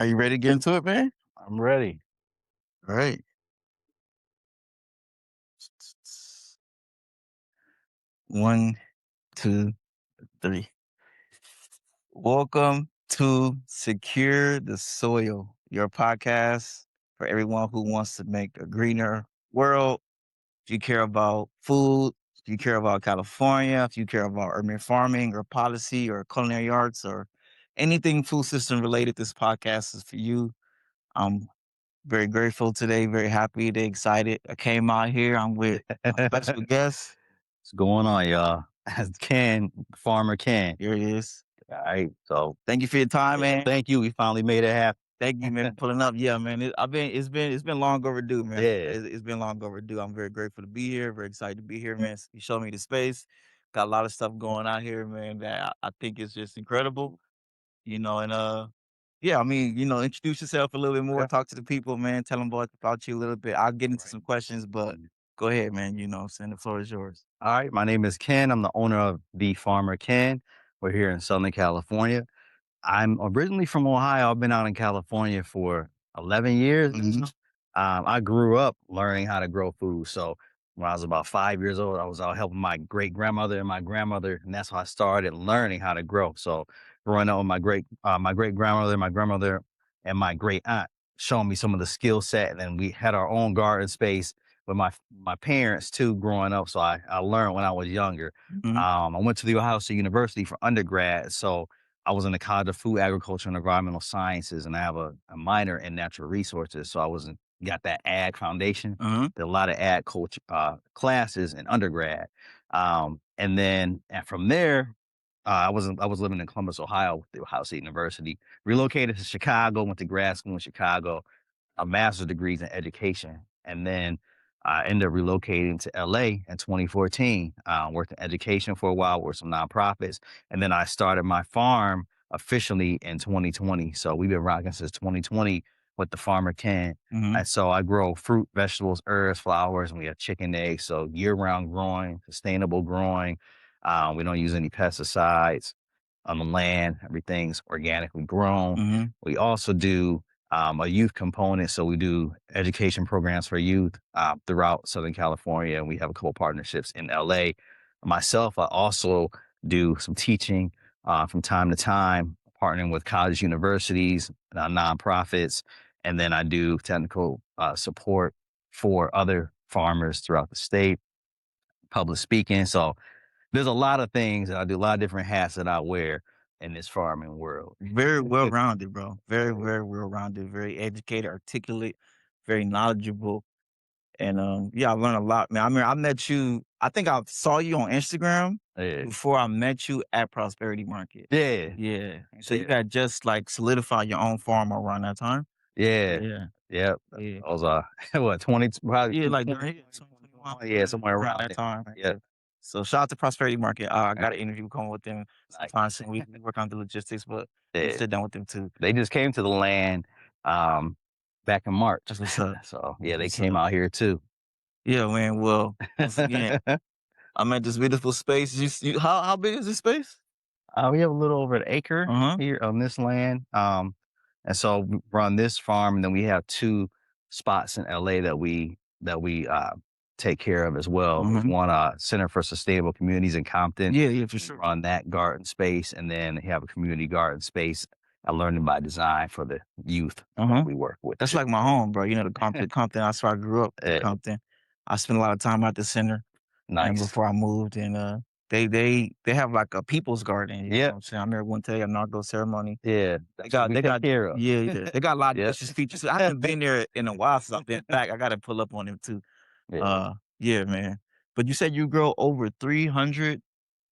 Are you ready to get into it, man? I'm ready. All right. 1, 2, 3. Welcome to Secure the Soil, your podcast for everyone who wants to make a greener world. If you care about food, if you care about California, if you care about urban farming or policy or culinary arts or anything food system related, this podcast is for you. I'm very grateful today, very happy, today, excited. I came out here. I'm with my special What's guest. going on, y'all? As Ken, Farmer Ken. Here he is. All right. So Thank you for your time, man. thank you. We finally made it happen. Thank you, man, for pulling up. Yeah, man. It's been long overdue, man. Yeah. It's been long overdue. I'm very grateful to be here. Very excited to be here, man. You showed me the space. Got a lot of stuff going on here, man. That I think is just incredible. And yeah, I mean, introduce yourself a little bit more. Okay. Talk to the people, man. Tell them about you a little bit. I'll get into some questions, but go ahead, man. Saying the floor is yours. All right. My name is Ken. I'm the owner of the Farmer Ken. We're here in Southern California. I'm originally from Ohio. I've been out in California for 11 years. Mhm. I grew up learning how to grow food. So when I was about 5 years old, I was out helping my great grandmother and my grandmother, and that's how I started learning how to grow. So growing up with my great grandmother, my grandmother, and my great aunt showing me some of the skill set, and then we had our own garden space with my parents too growing up. So I learned when I was younger. Mhm. I went to the Ohio State University for undergrad, so I was in the College of Food, Agriculture, and Environmental Sciences, and I have a minor in natural resources. So I wasn't got that ag foundation. Uh-huh. Did a lot of ag culture classes in undergrad, and from there, I was living in Columbus, Ohio, with the Ohio State University. Relocated to Chicago, went to grad school in Chicago, a master's degrees in education, and then I ended up relocating to LA in 2014. Worked in education for a while, worked some nonprofits, and then I started my farm officially in 2020. So we've been rocking since 2020 with the Farmer Can. Mhm. And so I grow fruit, vegetables, herbs, flowers, and we have chicken, eggs. So year-round growing, sustainable growing. We don't use any pesticides on the land. Everything's organically grown. Mhm. We also do a youth component. So we do education programs for youth throughout Southern California, and we have a couple partnerships in LA. Myself, I also do some teaching from time to time, partnering with colleges, universities, nonprofits, and then I do technical support for other farmers throughout the state, public speaking. So there's a lot of things that I do, a lot of different hats that I wear in this farming world. Very well rounded, bro. Very, very well rounded. Very educated, articulate, very knowledgeable. And yeah, I learned a lot, man. I mean, I met you. I think I saw you on Instagram Yeah. before I met you at Prosperity Market. Yeah. Yeah. So you Yeah. had just like solidified your own farm around that time. Yeah. Yeah. Yep. Yeah. I was, what, 20, probably Yeah, like during 2021, 2021? Yeah, somewhere around around that there. time. Right Yep. there. So shout out to Prosperity Market. I Right. got an interview coming with them Nice. sometime soon. We work on the logistics, but we Yeah. sit down with them too. They just came to the land, back in March. That's what's up. So, yeah, That's they what's came up. out here too. Yeah, man. Well, once again, I'm at this beautiful space. How big is this space? We have a little over an acre Uh-huh. here on this land. And so we run this farm, and then we have two spots in LA that we take care of as well. There's Mhm. one Center for Sustainable Communities in Compton. Yeah, yeah, for We sure. run that garden space, and then we have a community garden space, Learning by Design for the youth that Uh-huh. we work with That's too. like my home, bro. The Compton. That's where I grew up in Eh, Compton. I spent a lot of time at the center and nice. before I moved and they have like a people's garden, you know Yeah, what I'm saying? I remember one day inaugural ceremony. yeah. They That's what got we they take got care of. yeah, yeah. They got a lot of Yep. delicious features. I haven't been there in a while since I've been back. I gotta pull up on them too. Yeah. Yeah, man. But you said you grow over 300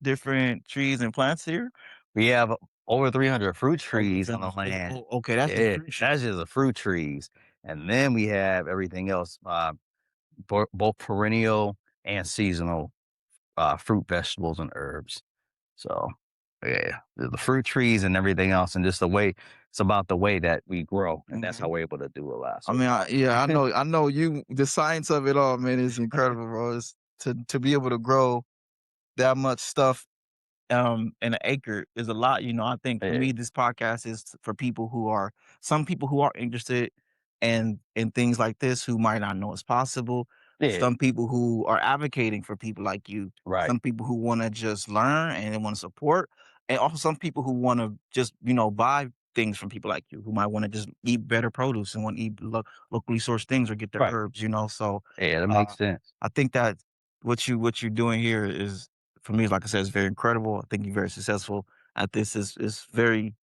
different trees and plants here? We have over 300 fruit Over trees on the 300. land. Okay, that's the Yeah, fruit tree. that's just the fruit trees, and then we have everything else, both perennial and seasonal, fruit, vegetables, and herbs. So, yeah, the fruit trees and everything else, and just the way it's about the way that we grow, and that's how Mhm. we're able to do a lot. I So mean, I know you the science of it all, man, is incredible, bro. It's to be able to grow that much stuff and an acre is a lot. I think for Yeah, me, this podcast is for people who are some people who are interested in things like this who might not know it's possible. yeah, Some people who are advocating for people like you. right, Some people who want to just learn and they want to support, and also some people who want to just buy things from people like you who might want to just eat better produce and want to eat locally sourced things or get their right. herbs. So Yeah, that uh, makes sense. I think that what you're doing here is for me, like I said, is very incredible. I think you're very successful at this. Is very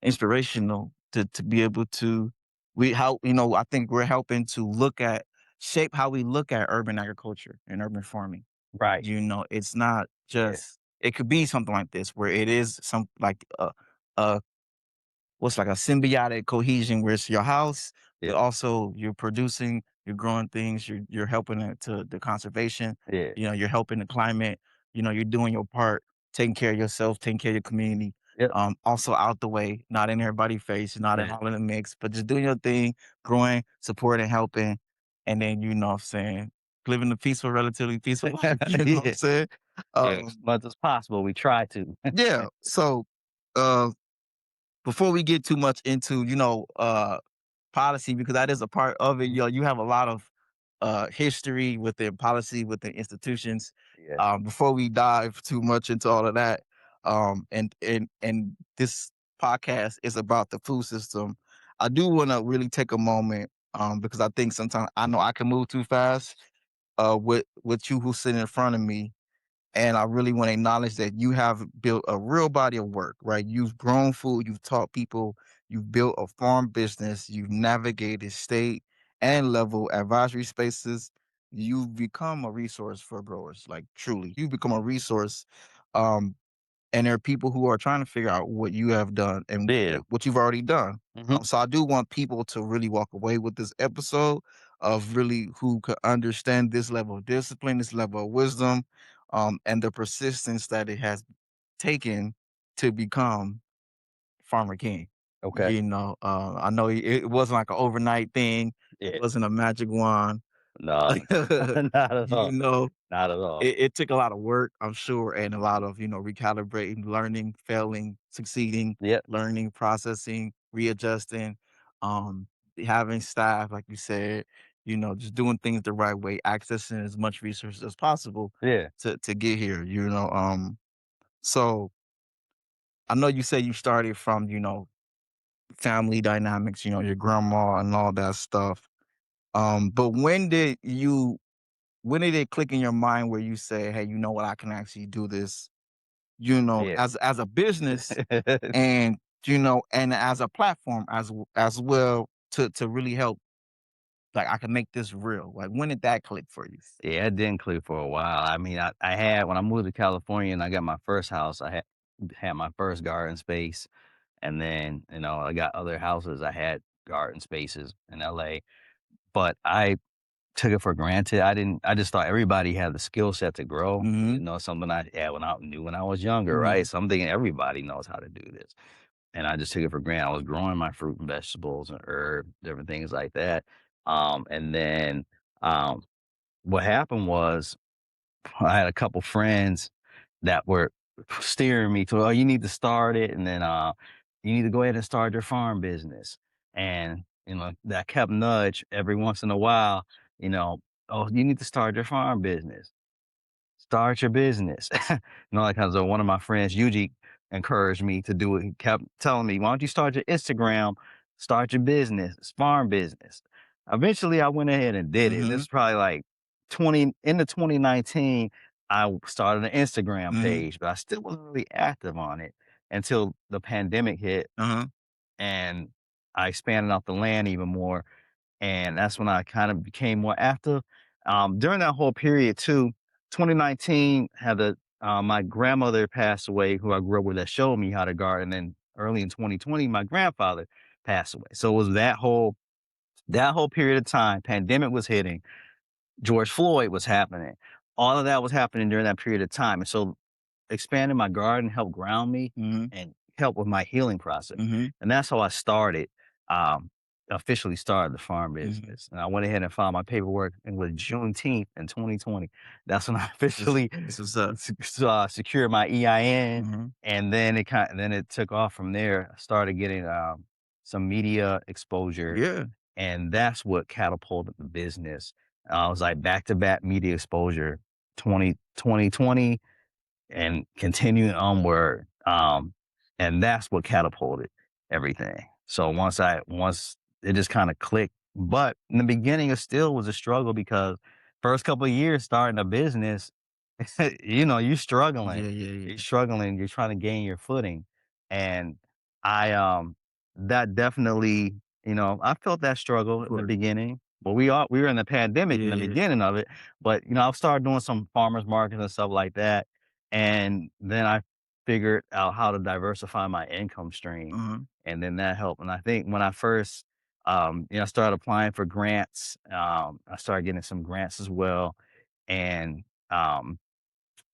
inspirational to be able to we how I think we're helping to look at shape how we look at urban agriculture and urban farming. Right. It's not Yeah, just it could be something like this where it is some like a what's like a symbiotic cohesion where it's your house, but yeah, also you're producing, you're growing things, you're helping it to the conservation, yeah, you're helping the climate, you're doing your part, taking care of yourself, taking care of your community. yep, Also out the way, not in everybody's face, not in yeah. all in the mix, but just doing your thing, growing, supporting, helping, and then what I'm saying, living a peaceful, relatively peaceful life, what I'm Yeah, saying? yeah, as Um, much as possible, we try to. yeah. So uh before we get too much into, policy, because that is a part of it, Mhm. you have a lot of history within policy, within institutions. Yeah, Before we dive too much into all of that, and this podcast is about the food system. I do want to really take a moment, because I think sometimes I know I can move too fast. With you who's sitting in front of me, and I really want to acknowledge that you have built a real body of work, right? You've grown food, you've taught people, you've built a farm business, you've navigated state and level advisory spaces. You've become a resource for growers, like truly. You've become a resource. Um, and there are people who are trying to figure out what you have done and yeah, what you've already done. mhm, So I do want people to really walk away with this episode of really who could understand this level of discipline, this level of wisdom, and the persistence that it has taken to become Farmer King. okay, I know it wasn't like an overnight thing. It yeah, wasn't a magic wand. no, not at you all, know, not at all. it took a lot of work, I'm sure, and a lot of, recalibrating, learning, failing, succeeding, Yep, learning, processing, readjusting, um, having staff, like you said, just doing things the right way, accessing as much resources as possible yeah, to get here. So I know you say you started from, family dynamics, your grandma and all that stuff. But when did it click in your mind where you say, "Hey, you know what? I can actually do this, yeah, as a business and, and as a platform as well to really help, like, I can make this real." Like, when did that click for you? yeah, it didn't click for a while. I mean, I had when I moved to California and I got my first house, I had my first garden space, and then, I got other houses, I had garden spaces in LA, but I took it for granted. I just thought everybody had the skill set to grow, Mhm, something I had when I was younger, right? mhm, So I'm thinking everybody knows how to do this. And I just took it for granted. I was growing my fruit and vegetables and herbs, different things like that. And then um, what happened was I had a couple friends that were steering me to, oh, you need to start it, and then you need to go ahead and start your farm business. And that kept nudge every once in a while. Oh, you need to start your farm business. Start your business. Like how so one of my friends, Yuji, encouraged me to do it. He kept telling me, why don't you start your Instagram, start your business, farm business. Eventually I went ahead and did it. This mhm, is probably like 2019. I started an Instagram mhm, page, but I still wasn't really active on it until the pandemic hit uh-huh, and I expanded out the land even more, and that's when I kind of became more active. During that whole period too, 2019 had my grandmother passed away, who I grew up with, that showed me how to garden. And early in 2020, my grandfather passed away. So it was that whole period of time. Pandemic was hitting. George Floyd was happening. All of that was happening during that period of time, and so expanding my garden helped ground me mhm, and help with my healing process. mhm, And that's how I started. officially started the farm Mhm. business. And I went ahead and filed my paperwork, and with Juneteenth in 2020, that's when I This officially this was up. secured my EIN. Mhm. And then it took off from there. I started getting some media exposure, Yeah. and that's what catapulted the business. I was like back to back media exposure 2020 and continuing onward. And that's what catapulted everything. So once it just kind of clicked, but in the beginning, it still was a struggle because first couple of years starting a business, Yeah, yeah, yeah. you're struggling, you're trying to gain your footing, and I that definitely, I felt that struggle Of in the course. beginning. But we were in the pandemic Yeah, in the yeah. beginning of it, but I've started doing some farmers markets and stuff like that, and then I figured out how to diversify my income stream, Uh-huh. and then that helped. And I think when I first, I started applying for grants, I started getting some grants as well, and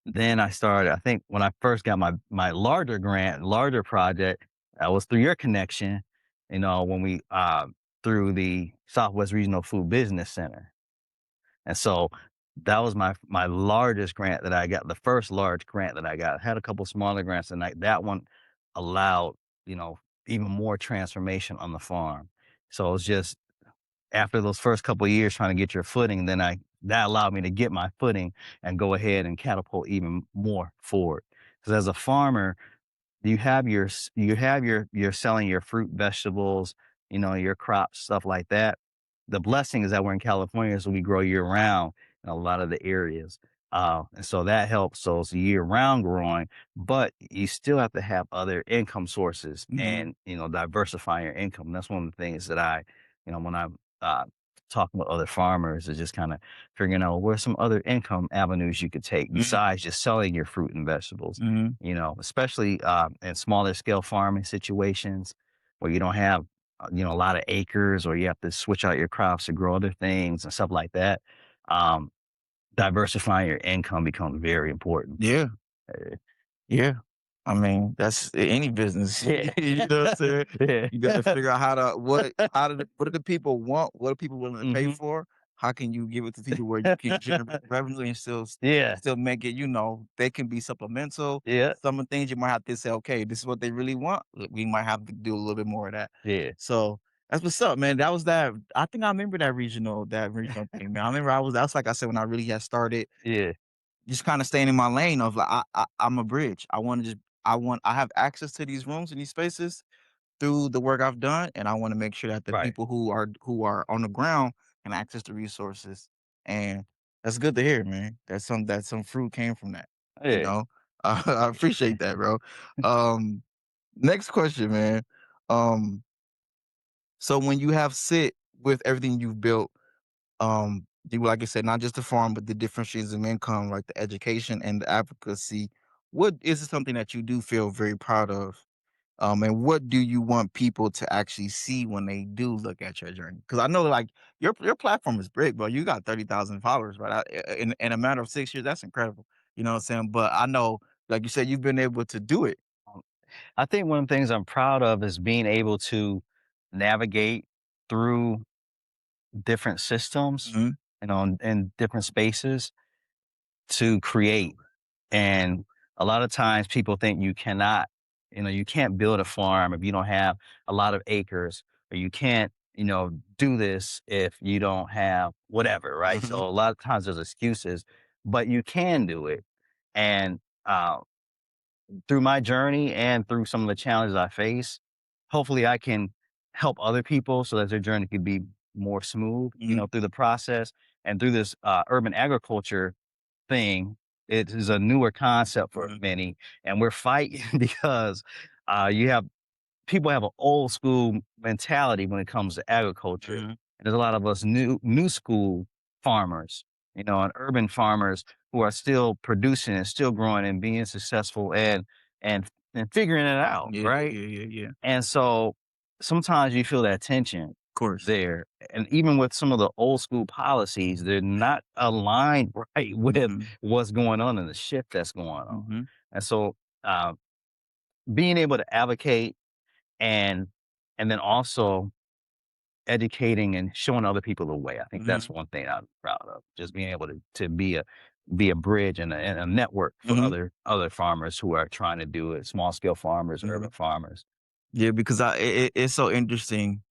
then I think when I first got my larger grant, larger project, was through your connection, when we through the Southwest Regional Food Business Center. And so that was my largest grant that I got, the first large grant that I got. I had a couple smaller grants, and that one allowed, you know, even more transformation on the farm. So it was just after those first couple of years trying to get your footing, then that allowed me to get my footing and go ahead and catapult even more forward. Because as a farmer, you're selling your fruit, vegetables, your crops, stuff like that. The blessing is that we're in California, so we grow year round in a lot of the areas. And so that helps. So it's year round growing, but you still have to have other income sources Mhm. and, diversify your income. That's one of the things that when I'm uh, talking with other farmers, is just kind of figuring out where some other income avenues you could take Mhm. besides just selling your fruit and vegetables, Mhm. especially in smaller scale farming situations where you don't have, a lot of acres, or you have to switch out your crops to grow other things and stuff like that. Um, Diversifying your income becomes very important. Yeah. Uh, Yeah. I mean, that's any business. Yeah. You know what I'm saying? You gotta Yeah. figure out what do the people want? What are people willing to pay Hmm. for? How can you give it to people where you can generate revenue and Yeah. still make it, they can be supplemental. Yeah. Some of the things you might have to say, okay, this is what they really want. We might have to do a little bit more of that. Yeah. So that's what's up, man. That was that. I think I remember that regional thing, man. I remember that's like I said when I really had started Yeah. just kinda staying in my lane of like, I'm a bridge. I have access to these rooms and these spaces through the work I've done, and I wanna make sure that the Right. people who are on the ground can access the resources, and that's good to hear, man. That some fruit came from that, you Yeah. know? I appreciate that, bro. Um, Next question, man. Um, so when you have sit with everything you've built, like I said, not just the farm, but the different streams of income, like the education and the advocacy. What is it something that you do feel very proud of? And what do you want people to actually see when they do look at your journey? Because I know, like your platform is big, bro. You got 30,000 followers, right? In a matter of 6 years, that's incredible. You know what I'm saying? But I know, like you said, you've been able to do it. Um, I think one of the things I'm proud of is being able to navigate through different systems, Hmm. in different spaces to create. And a lot of times people think you can't build a farm if you don't have a lot of acres, or you can't, do this if you don't have whatever, right? So Hmm. a lot of times there's excuses, but you can do it. And uh, through my journey and through some of the challenges I face, hopefully I can help other people so that their journey could be more smooth, Hmm. through the process. And through this urban agriculture thing, it is a newer concept for Hmm. many, and we're fighting because you have people have an old school mentality when it comes to agriculture. Hmm. And there's a lot of us new school farmers, and urban farmers who are still producing and still growing and being successful and and figuring it out, Yeah, right? yeah, yeah, yeah. Of And so sometimes you feel that tension course. there. And even with some of the old school policies, they're not aligned right with Hmm. what's going on and the shift that's going on. Hmm. And so uh, being able to advocate and and then also educating and showing other people the way. I think that's Mhm. one thing I'm proud of, just being able to be a bridge and a network for Mhm. other farmers who are trying to do it, small scale farmers, urban Mhm. farmers. Yeah, because it's so interesting,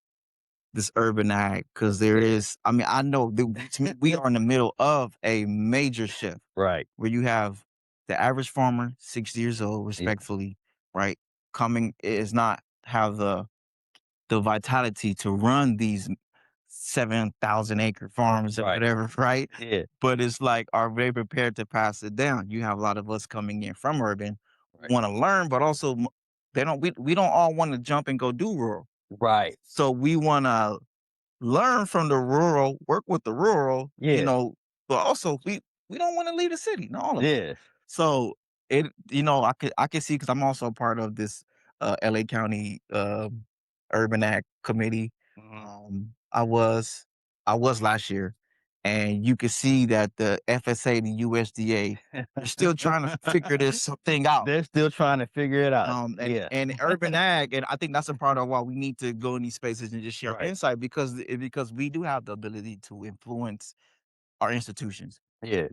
this urban ag, because there Yeah. is, I mean, I know that we are in the middle of a major shift Right. where you have the average farmer, 60 years old, Yeah. respectfully, right? Coming is not have the vitality to run these 7,000-acre farms or Right. whatever, right? Yeah. But it's like, are they prepared to pass it down? You have a lot of us coming in from urban, Right. want to learn, but also they don't. We don't all want to jump and go do rural. Right. So we want to learn from the rural, work with the rural, Yeah. but also we don't want to leave the city, not all of us. Yeah. So I could see, because I'm also a part of this LA County Urban Act Committee. Mhm. Um, I was I was last year, and you could see that the FSA and the USDA, they're still trying to figure this thing out. They're still trying to figure it out. And Yeah. and urban ag, and I think that's a part of why we need to go in these spaces and just share Right. insight, because we do have the ability to influence our institutions. Yeah.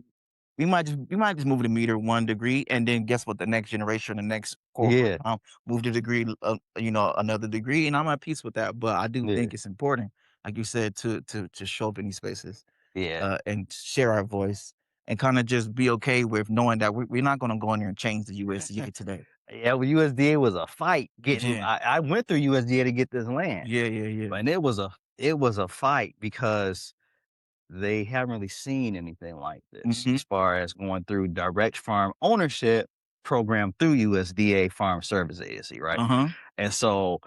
We might just move the meter 1 degree, and then guess what? The next generation, the next cohort, Yeah. move the degree, another degree, and I'm at peace with that. But I do Yeah. think it's important, like you said, to show up in these spaces, Yeah. and share our voice, and kind of just be okay with knowing that we're not going to go in there and change the USDA today. Yeah, well, USDA was a fight getting Yeah, I went through USDA to get this land, yeah, yeah, yeah. and it was a fight because they haven't really seen anything like this Hmm. as far as going through direct farm ownership program through USDA Farm Service Agency, right? Uh huh. And so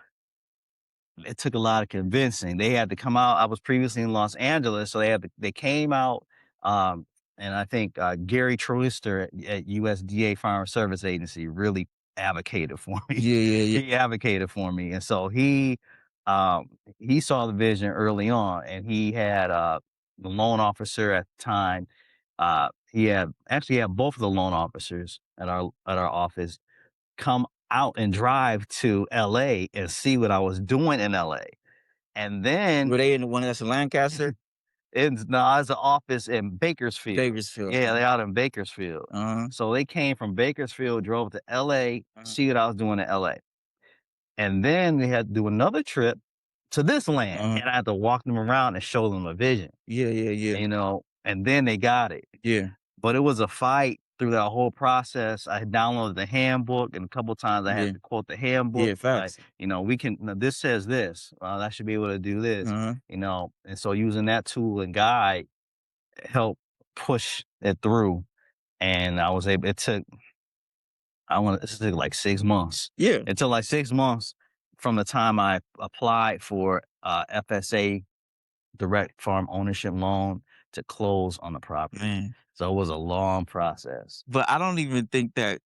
it took a lot of convincing. They had to come out. I was previously in Los Angeles, so they came out, um, and I think Gary Trolister at USDA Farm Service Agency really advocated for me. Yeah, yeah, yeah. He advocated for me, and so um, he saw the vision early on, and he had the loan officer at the time. He had actually had both of the loan officers at our office come out and drive to LA and see what I was doing in LA. And then Were they in the one that's in Lancaster, it's no, it's an office in Bakersfield. Davisville? Yeah, they out in Bakersfield. Uh So they came from Bakersfield, drove to LA, huh. see what I was doing in LA. And then they had to do another trip to this land. Uh-huh. And I had to walk them around and show them a vision, Yeah, yeah, yeah, and then they got it. yeah, But it was a fight through that whole process. I had downloaded the handbook, and a couple times I had yeah, to quote the handbook, yeah, like, facts. we can now this says this, I should be able to do this, Uh-huh. and so using that tool and guide helped push it through, and I was able it took I want this took like 6 months. Yeah, It took like 6 months from the time I applied for, FSA direct farm ownership loan to close on the property. man. So it was a long process. But I don't even think that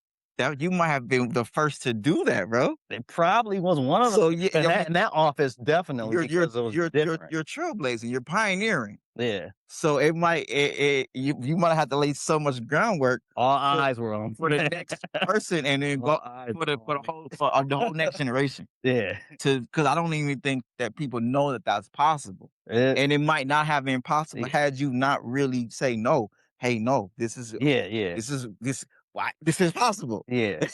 you might have been the first to do that, bro. It probably was one of the So yeah, in I mean, that office, definitely, you're you're because it was you're you're different. you're trailblazing, you're pioneering. Yeah. So you might have to lay so much groundwork All for eyes were on for the next person, and then all go eyes for were on me. the whole next generation. Yeah. Because I don't even think that people know that that's possible, It and it might not have been possible y had you not really say no. Hey, no, yeah, yeah, this is possible, yeah.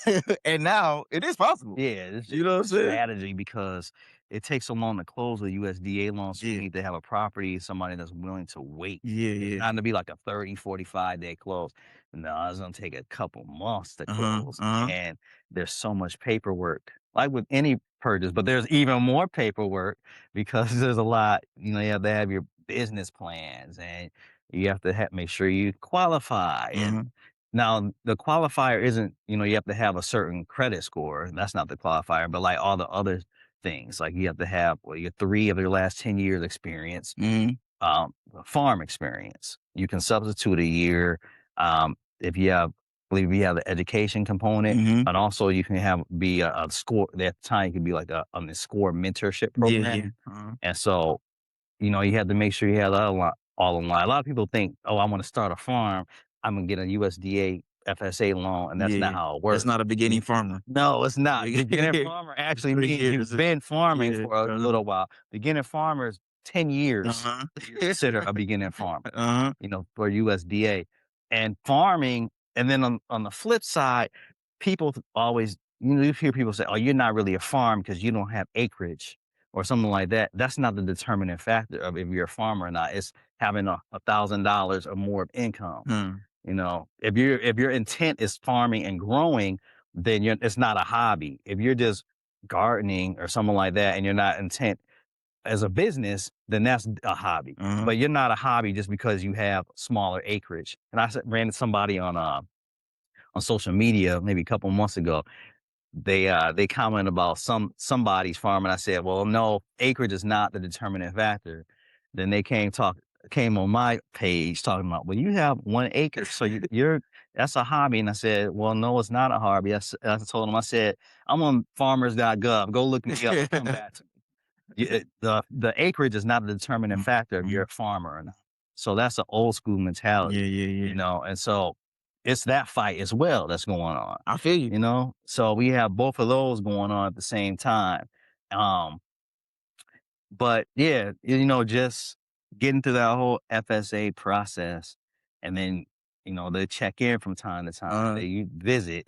and now it is possible. Yeah, it's You just know what I'm saying? strategy because it takes so long to close a USDA loan, so you Yeah, need to have a property, somebody that's willing to wait. yeah, It's yeah. not to be like a 30, 45-day close. No, it's gonna take a couple months to Uh huh. close, Uh huh. and there's so much paperwork, like with any purchase, but there's even more paperwork because there's a lot, you have to have your business plans, and you have to make sure you qualify, Uh and huh. now, the qualifier isn't, you have to have a certain credit score. That's not the qualifier, but like all the other things, like you have to have your 3 of your last 10 years experience, Mhm. farm experience. You can substitute a year if you have, I believe if you have the education component, Mhm. and also you can be a score. At the time, you could be like on the score mentorship Yeah, program, yeah. Uh-huh. and so you have to make sure you have that all in line. A lot of people think, "Oh, I wanna start a farm. I'm gonna get a USDA FSA loan," and that's Yeah, not yeah. how it That's works. not a beginning farmer. No, it's not. Yeah. Beginner farmer For actually 3 means years. you've been farming Yeah. for a Uh-huh. little while. Beginner farmers 10 years Uh-huh. to consider a beginning farmer, Uh-huh. for USDA. And farming, and then on the flip side, people always, you hear people say, "Oh, you're not really a farm because you don't have acreage," or something like that. That's not the determining factor of if you're a farmer or not. It's having $1,000 or more of income. Hmm. If your intent is farming and growing, then it's not a hobby. If you're just gardening or something like that, and you're not intent as a business, then that's a hobby. Uh-huh. But you're not a hobby just because you have smaller acreage. And ran into somebody on social media maybe a couple months ago. They comment about somebody's farm, and I said, "Well, no, acreage is not the determining factor." Then they came on my page talking about, "Well, you have 1 acre, so you're that's a hobby." And I said, "Well, no, it's not a hobby." I told them, I said, "I'm on farmers.gov. Go look me up and come back to me." The acreage is not the determining factor if you're Mhm. a farmer or not. So that's an old school Yeah, mentality, yeah, yeah. and so it's that fight as well that's going on. I feel you. So we have both of those going on at the same time. Um, but yeah, just getting through that whole FSA process, and then they check in from time to time. Uh-huh. They visit.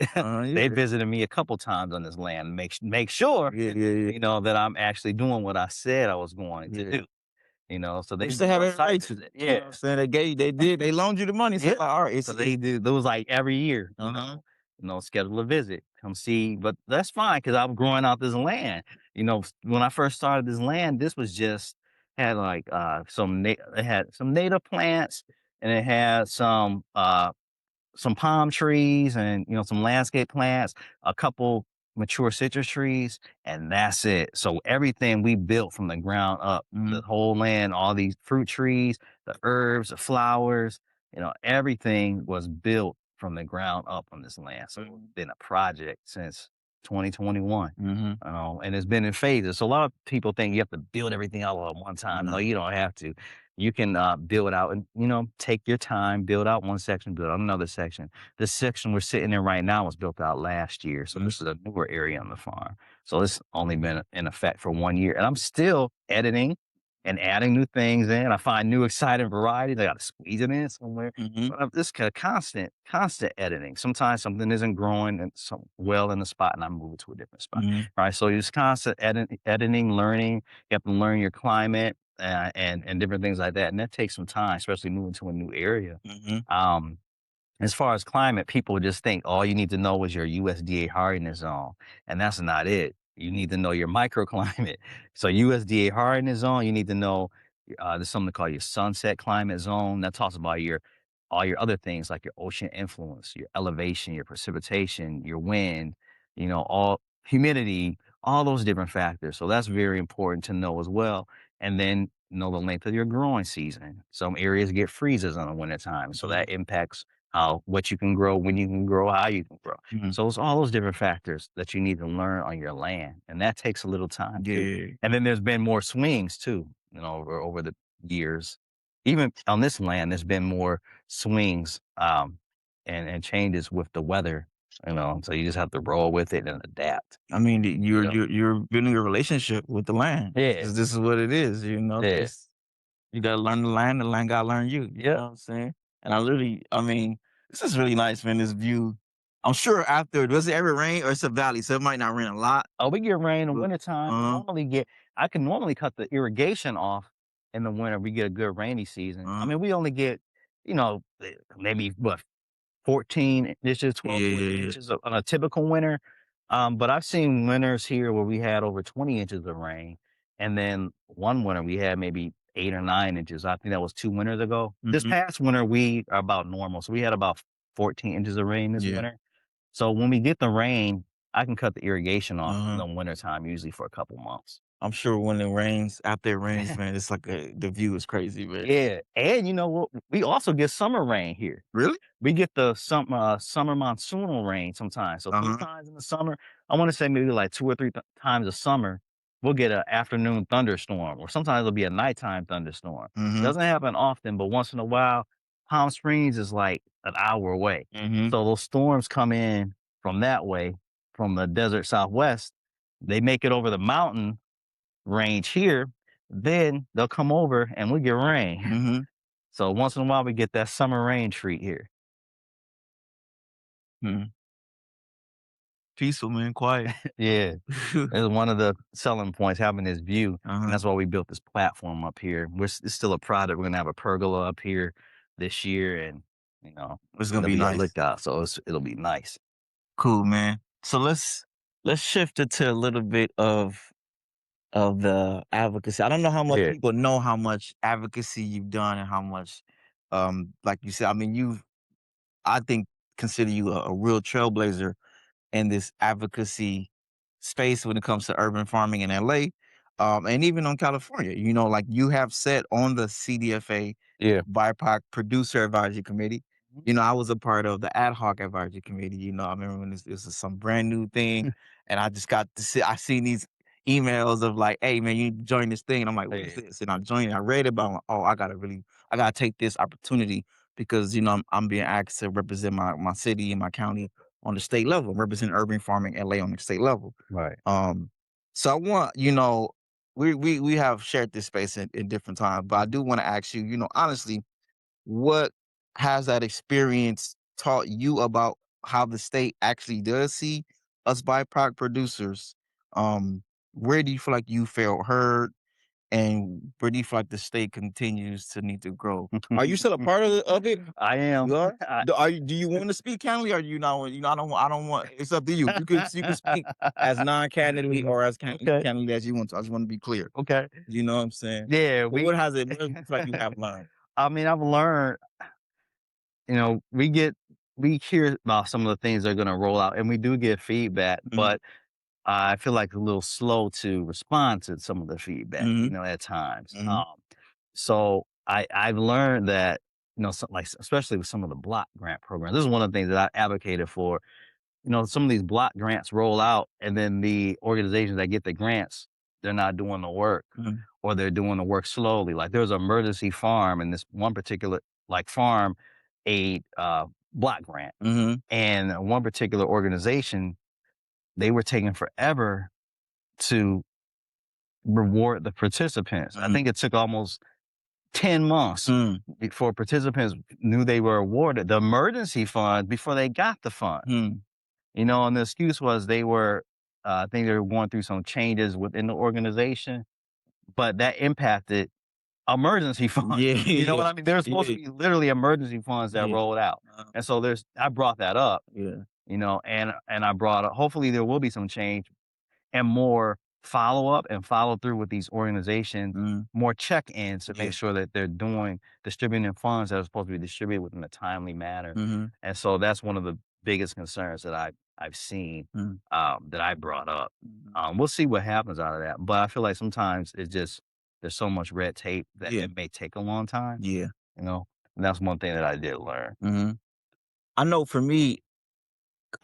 They Yeah. visited me a couple times on this land. Make sure Yeah, yeah, yeah. that I'm actually doing what I said I was going to Yeah. do. So they Which they do have a every site right to. visit. You know what Yeah. I'm saying? They loaned you the money. So Yeah. it's like, all right, So it's they do those like every year, uh-huh. schedule a visit, come see. But that's fine because I'm growing out this land. When I first started this land, this was just had like it had some native plants, and it had some palm trees, and some landscape plants, a couple mature citrus trees, and that's it. So everything we built from the ground up, the Mhm. whole land, all these fruit trees, the herbs, the flowers, everything was built from the ground up on this land. So it's Mhm. been a project since 2021. Mhm. And it's been in phases. So a lot of people think you have to build everything out all at one time. No, No. you don't have to. You can build out and take your time, build out one section, build out another section. This section we're sitting in right now was built out last year, so Mhm. this is a newer area on the farm. So it's only been in effect for 1 year, and I'm still editing and adding new things in. I find new exciting varieties. I got to squeeze it in somewhere. Mhm. But this kind of constant editing. Sometimes something isn't growing and well in the spot, and I move it to a different spot. Mhm. Right. So it's constant editing, learning. You have to learn your climate and different things like that. And that takes some time, especially moving to a new area. Mhm. Um, as far as climate, people just think all you need to know is your USDA hardiness zone, and that's not it. You need to know your microclimate. So USDA hardiness zone, you need to know there's something called your sunset climate zone that talks about your all your other things like your ocean influence, your elevation, your precipitation, your wind, all humidity, all those different factors. So that's very important to know as well. And then know the length of your growing season. Some areas get freezes in the wintertime, so Mhm. that impacts how what you can grow, when you can grow, how you can grow. Mhm. So it's all those different factors that you need to learn on your land, and that takes a little time too. Yeah. And then there's been more swings too, over the years. Even on this land, there's been more swings and changes with the weather. So you just have to roll with it and adapt. I mean, You know? you're building a relationship with the land. Yeah, This is what it is, yeah, It's you gotta learn the land gotta learn you, you yep. know what I'm saying? And I mean, this is really nice, man, this view. I'm sure after does it ever rain or it's a valley, so it might not rain a lot, Oh, we get rain in the but wintertime. uh-huh, I can normally cut the irrigation off in the winter. We get a good rainy season. I uh-huh. mean, we only get, maybe what, 14 inches, Yeah, 12, yeah, 14 yeah. inches on a typical winter. But I've seen winters here where we had over 20 inches of rain. And then one winter we had maybe 8 or 9 inches. I think that was 2 winters ago. This Mhm. past winter, we are about normal. So we had about 14 inches of rain this Yeah. winter. So when we get the rain, I can cut the irrigation off in Uh-huh. the wintertime, usually for a couple months. I'm sure when it rains, after it rains, man, it's like the view is crazy, man. Yeah, and you know what? We also get summer rain here. Really? We get the summer monsoonal rain sometimes. So Uh-huh. sometimes in the summer, I want to say maybe like 2 or 3 times a summer, we'll get an afternoon thunderstorm, or sometimes it'll be a nighttime thunderstorm. Mhm. Doesn't happen often, but once in a while, Palm Springs is like an hour away. Mhm. So those storms come in from that way, from the desert Southwest. They make it over the mountain range here, Then they'll come over and we get rain. Mhm. So once in a while we get that summer rain treat here. Mhm. Peaceful, man, quiet. Yeah. It's one of the selling points, having this view, and Uh-huh. that's why we built this platform up here. It's still a product. We're gonna have a pergola up here this year, and you know It's gonna it'll be be a nice. lookout, so it'll be nice. Cool, man. So let's shift it to a little bit of the advocacy. I don't know how much Yeah, people know how much advocacy you've done and how much, like you said, I mean, I think, consider you a real trailblazer in this advocacy space when it comes to urban farming in LA, and even on California. Like you have said on the CDFA yeah. BIPOC Producer Advisory Committee. Mhm. I was a part of the ad hoc advisory committee. I remember when this was some brand new thing, and I just got to see. I seen these emails of like, "Hey, man, you need to join this thing," and I'm like, "What is Yeah, this?" And I joined it. I read about, like, oh, I gotta take this opportunity because I'm being asked to represent my city and my county on the state level, represent urban farming LA on the state level. right. Um, so I want, we have shared this space in different times, but I do want to ask you, honestly, what has that experience taught you about how the state actually does see us BIPOC producers? Um, where do you feel like you felt heard, and where do you feel like the state continues to need to grow? Are you still a part of it? I am. You are? Do you want to speak candidly, or do you not I don't want, it's up to you. You can speak as non-candidly or as Okay. candidly as you want to. I just want to be clear. Okay. You know what I'm saying? Yeah, But we. what do you feel like you have learned? I mean, I've learned. We hear about some of the things they're going to roll out, and we do get feedback, Mhm, but I feel like a little slow to respond to some of the feedback, mhm, at times. mhm, So I've learned that, like, especially with some of the block grant programs, this is one of the things that I advocated for. Some of these block grants roll out, and then the organizations that get the grants, they're not doing the work, mhm, or they're doing the work slowly. Like, there's an emergency farm in this one particular, like, farm aid block grant, mhm, and one particular organization, they were taking forever to reward the participants. I mhm, think it took almost 10 months mm, before participants knew they were awarded the emergency fund before they got the fund. mm. And the excuse was I think they were going through some changes within the organization, but that impacted emergency funds. Yeah, You know yeah, what I mean? There's supposed to yeah, be literally emergency funds that yeah, rolled out. uh, And so I brought that up, yeah, and I brought up, hopefully there will be some change and more follow-up and follow through with these organizations, mm, more check-ins to make yeah, sure that they're distributing funds that are supposed to be distributed within a timely manner. mhm, And so that's one of the biggest concerns that I've seen, mm, that I brought up. mhm, We'll see what happens out of that, but I feel like sometimes it's just there's so much red tape that yeah, it may take a long time, yeah, you know? And that's one thing that I did learn. mhm. I know for me,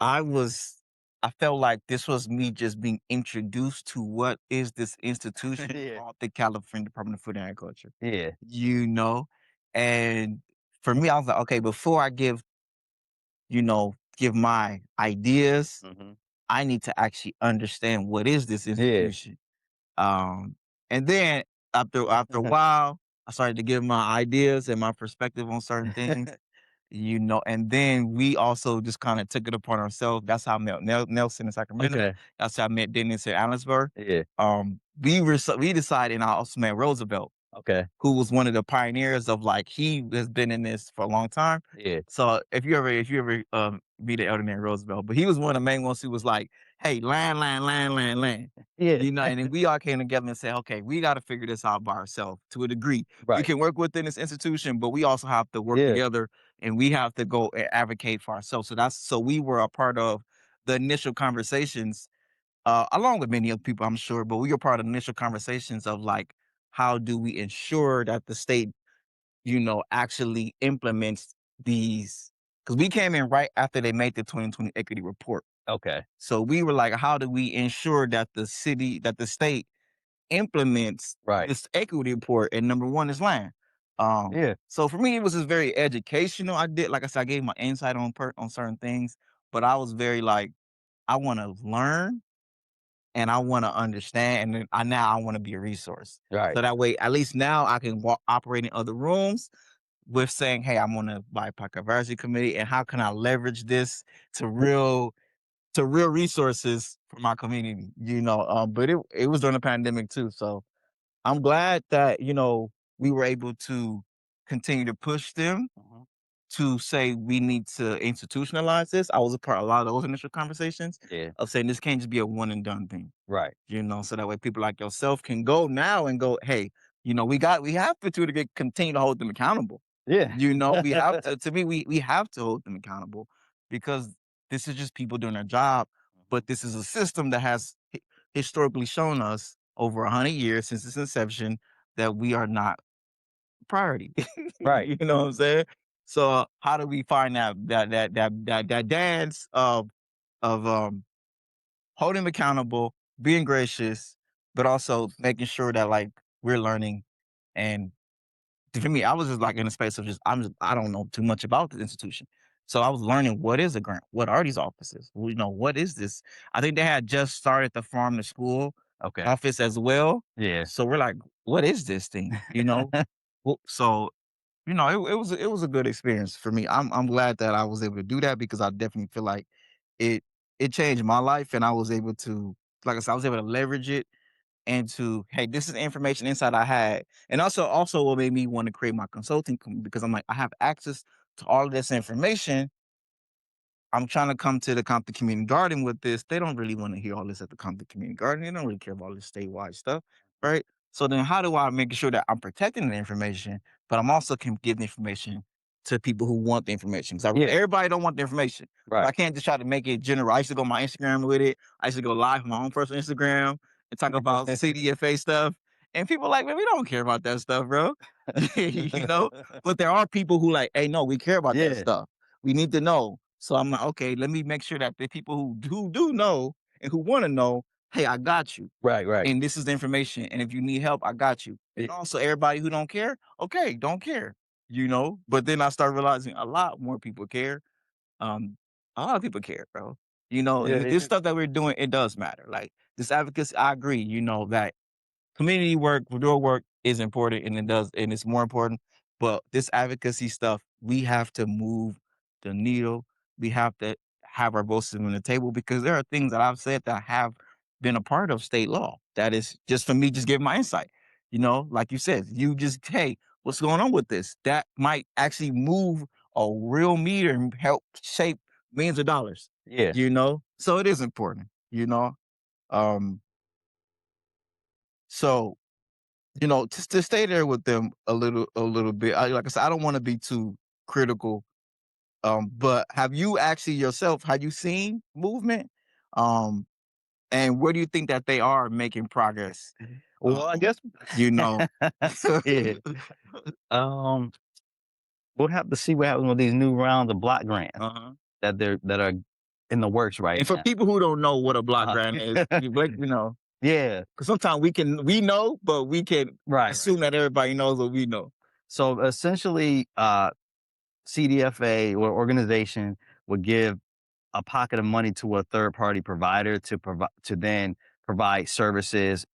I was I felt like this was me just being introduced to what is this institution Yeah. called the California Department of Food and Agriculture, Yeah. you know? And for me, I was like, okay, before I give my ideas, Mhm. I need to actually understand what is this Yeah. institution. Um, and then after a while, I started to give my ideas and my perspective on certain things. And then we also just kind of took it upon ourselves. That's how I met Nelson in Sacramento. Okay. That's how I met Dennis in Allenstown. Yeah. We decided, and I also met Roosevelt, Okay. who was one of the pioneers of, like, he has been in this for a long time. Yeah. So if you ever meet the elder named Roosevelt, but he was one of the main ones who was like, "Hey, land, land, land, land, land." Yeah. And then we all came together and said, "Okay, we got to figure this out by ourselves to a degree. We Right. can work within this institution, but we also have to work Yeah. together, and we have to go and advocate for ourselves." So we were a part of the initial conversations, along with many other people, I'm sure, but we were part of the initial conversations of, like, how do we ensure that the state, actually implements these? Because we came in right after they made the 2020 equity report. Okay. So we were like, how do we ensure that the state implements Right. this equity report? And number one is land. Yeah. So for me, it was just very educational. Like I said, I gave my insight on certain things, but I was very like, I want to learn, and I want to understand, and then now I want to be a resource. Right. So that way, at least now I can operate in other rooms with saying, "Hey, I'm on the BIPOC advisory committee, and how can I leverage this to real resources for my community?" But it was during the pandemic too, so I'm glad that we were able to continue to push them Mhm. to say we need to institutionalize this. I was a part of a lot of those initial conversations Yeah. of saying this can't just be a one and done thing, Right. so that way people like yourself can go now and go, hey, we have to continue to hold them accountable. Yeah. We have to me, we have to hold them accountable because this is just people doing their job, but this is a system that has historically shown us over 100 years since its inception that we are not priority. Right. You know what I'm saying? So how do we find that dance of holding them accountable, being gracious, but also making sure that like we're learning. And for me, I was just like in a space of I don't know too much about the institution. So I was learning what is a grant? What are these offices? Well, what is this? I think they had just started the farm to school Okay. office as well. Yeah. So we're like, what is this thing? Well, so it was a good experience for me. I'm glad that I was able to do that because I definitely feel like it it changed my life, and I was able to, like I said, I was able to leverage it into, hey, this is the information inside I had, and also what made me want to create my consulting because I'm like I have access to all of this information. I'm trying to come to the Compton Community Garden with this. They don't really want to hear all this at the Compton Community Garden. They don't really care about all this statewide stuff, right? So then, how do I make sure that I'm protecting the information, but I'm also can give the information to people who want the information? Because Yeah. everybody don't want the information, but I Right. can't just try to make it general. I used to go on my Instagram with it. I used to go live on my own personal Instagram and talk about CDFA stuff, and people like, man, we don't care about that stuff, bro. you know. But there are people who like, hey, no, we care about that Yeah. stuff. We need to know. So I'm like, okay, let me make sure that the people who do know and who want to know, hey, I got you. Right. Right. And this is the information. And if you need help, I got you. Yeah. And also everybody who don't care, okay, don't care. But then I start realizing a lot more people care. Um, a lot of people care, bro. Yeah. And this stuff that we're doing, it does matter. Like this advocacy, I agree, that community work, real work is important and it's more important. But this advocacy stuff, we have to move the needle. We have to have our voices on the table because there are things that I've said that have been a part of state law. That is just for me, just giving my insight. Like you said, you just, hey, what's going on with this? That might actually move a real meter and help shape millions of dollars. Yeah. So it is important. Um, so just to stay there with them a little bit. Like I said, I don't want to be too critical. But have you actually yourself, have you seen movement? Um, and where do you think that they are making progress? Well, I Um, guess. you know. Yeah. Um, we'll have to see what happens with these new rounds of block grants Uh-huh. that are in the works right And for now. people who don't know what a block Uh, grant is, yeah. because sometimes we know, but we can Right. Right. assume that everybody knows what we know. So essentially, CDFA or organization would give a pocket of money to a third party provider to then provide services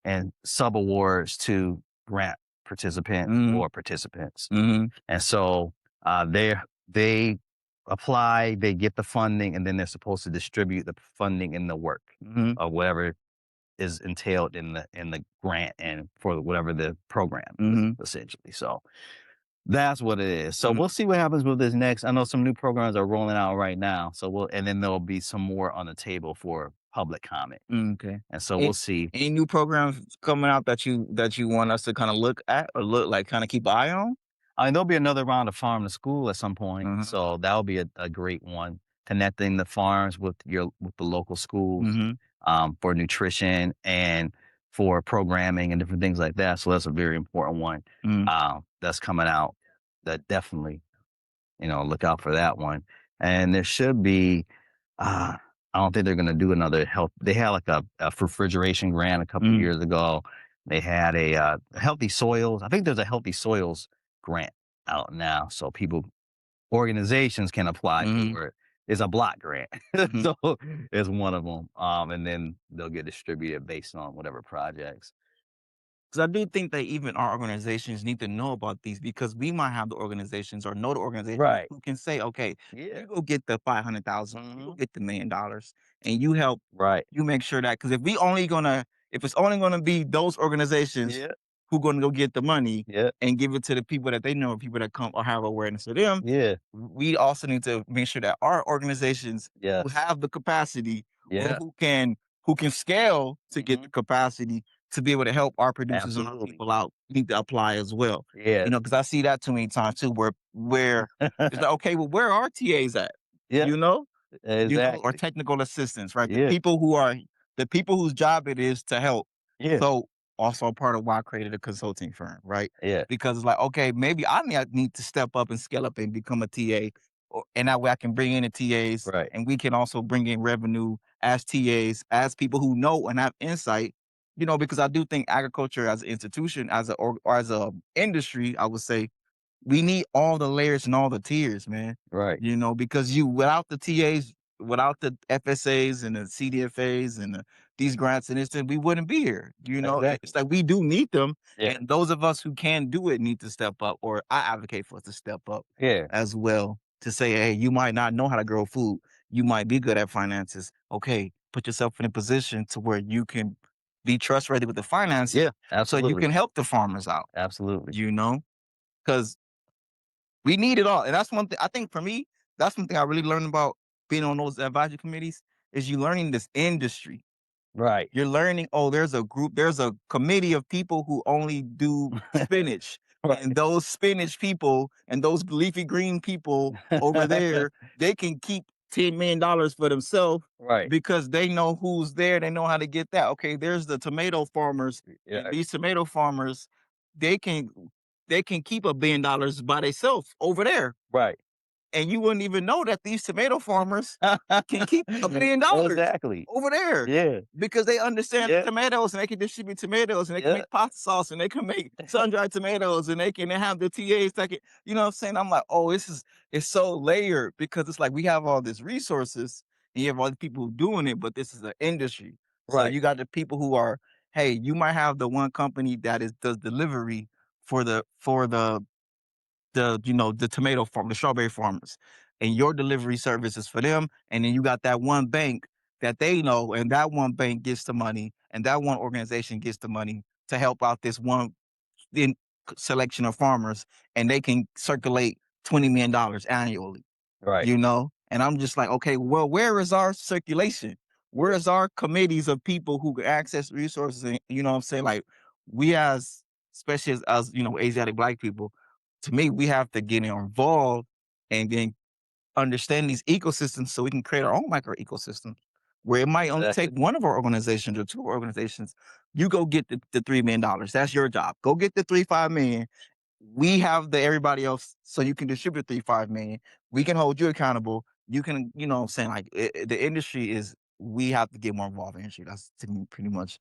and sub awards to grant participants Mm-hmm. or participants. Mm-hmm. And so they apply, they get the funding, and then they're supposed to distribute the funding and the work Mm-hmm. of whatever is entailed in the grant and for whatever the program is Mm-hmm. essentially. So that's what it is. So Mm-hmm. we'll see what happens with this next. I know some new programs are rolling out right now. And then there'll be some more on the table for public comment. Okay. And so we'll A- see. Any new programs coming out that you want us to kind of look at or look like kind of keep an eye on? There'll be another round of farm to school at some point. Mhm. So that'll be a great one, connecting the farms with the local schools Mhm. for nutrition and for programming and different things like that. So that's a very important one Mhm. that's coming out. That definitely, look out for that one. And there should be, uh, I don't think they're going to do another health. They had like a refrigeration grant a couple of Mhm. years ago. They had a healthy soils. I think there's a healthy soils grant out now, so organizations can apply Mhm. for it. It's a block grant. Mhm. So it's one of them. And then they'll get distributed based on whatever projects. Because I do think that even our organizations need to know about these because we might have the organizations or know the organizations Right. who can say, okay, Yeah. you go get the 500,000, you go Hmm. get the $1 million, and you help, Right. you make sure that because if it's only gonna be those organizations Yeah. who gonna go get the money Yeah. and give it to the people that they know, or people that come or have awareness of them, Yeah. we also need to make sure that our organizations who Yes. have the capacity or Yeah. who can scale to get Hmm. the capacity to be able to help our producers and our Absolutely. people out need to apply as well. Yeah. Because I see that too many times too, where it's like, okay, well, where are TAs at? Yeah. You know, or Exactly. technical assistants, right? Yeah. The people whose job it is to help. Yeah. So also a part of why I created a consulting firm, right? Yeah. Because it's like, okay, maybe I need to step up and scale up and become a TA, and that way I can bring in the TAs, Right. and we can also bring in revenue as TAs, as people who know and have insight. Because I do think agriculture as an institution, or as a industry, I would say we need all the layers and all the tiers, man. Right. Because without the TAs, without the FSAs and the CDFAs and these grants and this, then we wouldn't be here. Exactly. It's like we do need them, Yeah. and those of us who can do it need to step up, or I advocate for us to step up Yeah. as well to say, hey, you might not know how to grow food, you might be good at finances. Okay, put yourself in a position to where you can be trustworthy with the finances, Yeah. so you Absolutely. can help the farmers out. Absolutely. You know, because we need it all. And that's one thing I think for me, that's one thing I really learned about being on those advisory committees is you learning this industry. Right. You're learning, oh, there's a committee of people who only do spinach. Right. And those spinach people and those leafy green people over there, they can keep $10 million for themselves Right. because they know who's there. They know how to get that. Okay, there's the tomato farmers, and Yeah. these tomato farmers, they can they can keep $1 billion by themselves over there. Right. And you wouldn't even know that these tomato farmers can keep $1 billion Exactly. over there Yeah. because they understand the Yeah. tomatoes and they can distribute tomatoes and they can Yeah. make pasta sauce and they can make sun-dried tomatoes and they have the TAs that can, what I'm saying? I'm like, oh, it's so layered because it's like we have all these resources and you have all the people doing it, but this is an industry. So Right. you got the people who are, hey, you might have the one company that does delivery for the tomato farm, the strawberry farmers, and your delivery service is for them. And then you got that one bank that they know, and that one bank gets the money, and that one organization gets the money to help out this one in selection of farmers, and they can circulate $20 million annually. Right. And I'm just like, okay, well, where is our circulation? Where is our committees of people who can access resources? And what I'm saying? Like, we especially as Asiatic Black people, to me, we have to get involved and then understand these ecosystems so we can create our own micro ecosystem where it might only take Exactly. one of our organizations or two organizations. You go get the $3 million. That's your job. Go get the 3-5 million. We have the everybody else, so you can distribute 3-5 million. We can hold you accountable. You can, what I'm saying, like the industry is, we have to get more involved in industry. That's to me pretty much,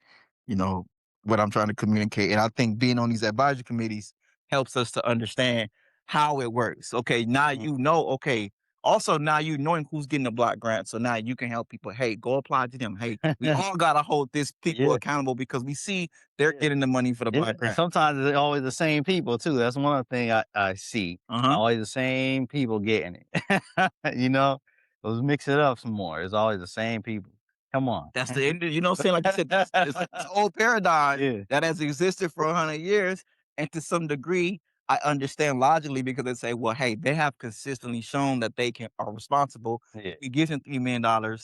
you know, what I'm trying to communicate. And I think being on these advisory committees helps us to understand how it works. Okay, now Mhm. okay. Also, now you knowing who's getting the block grant. So now you can help people. Hey, go apply to them. Hey, we all gotta hold this people Yeah. accountable because we see they're Yeah. getting the money for the Yeah. block And grant. sometimes it's always the same people too. That's one other thing I see. Uh-huh. Always the same people getting it. you know, let's mix it up some more. It's always the same people. Come on. That's the end. What I'm saying? Like you said, it's like this old paradigm Yeah. that has existed for 100 years. And to some degree, I understand logically because they say, well, hey, they have consistently shown that they are responsible. Yeah. We give them $3 million.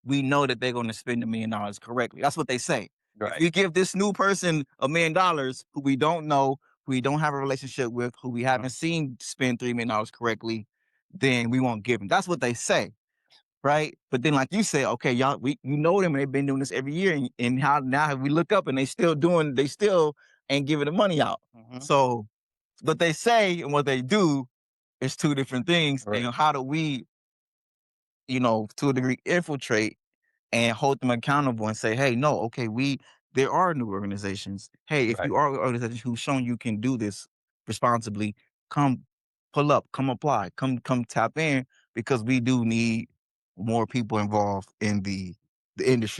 We know that they're going to spend $1 million correctly. That's what they say. If Right. we give this new person $1 million who we don't know, who we don't have a relationship with, who we Mhm. haven't seen spend $3 million correctly, then we won't give them. That's what they say. Right. But then, like you said, okay, y'all, you know them and they've been doing this every year. And how now we look up and they still ain't giving the money out. Mhm. So what they say and what they do is two different things. Right. And how do we, to a degree, infiltrate and hold them accountable and say, hey, no, okay, there are new organizations. Hey, if Right. you are an organization who's shown you can do this responsibly, come pull up, come apply, come tap in because we do need more people involved in the industry.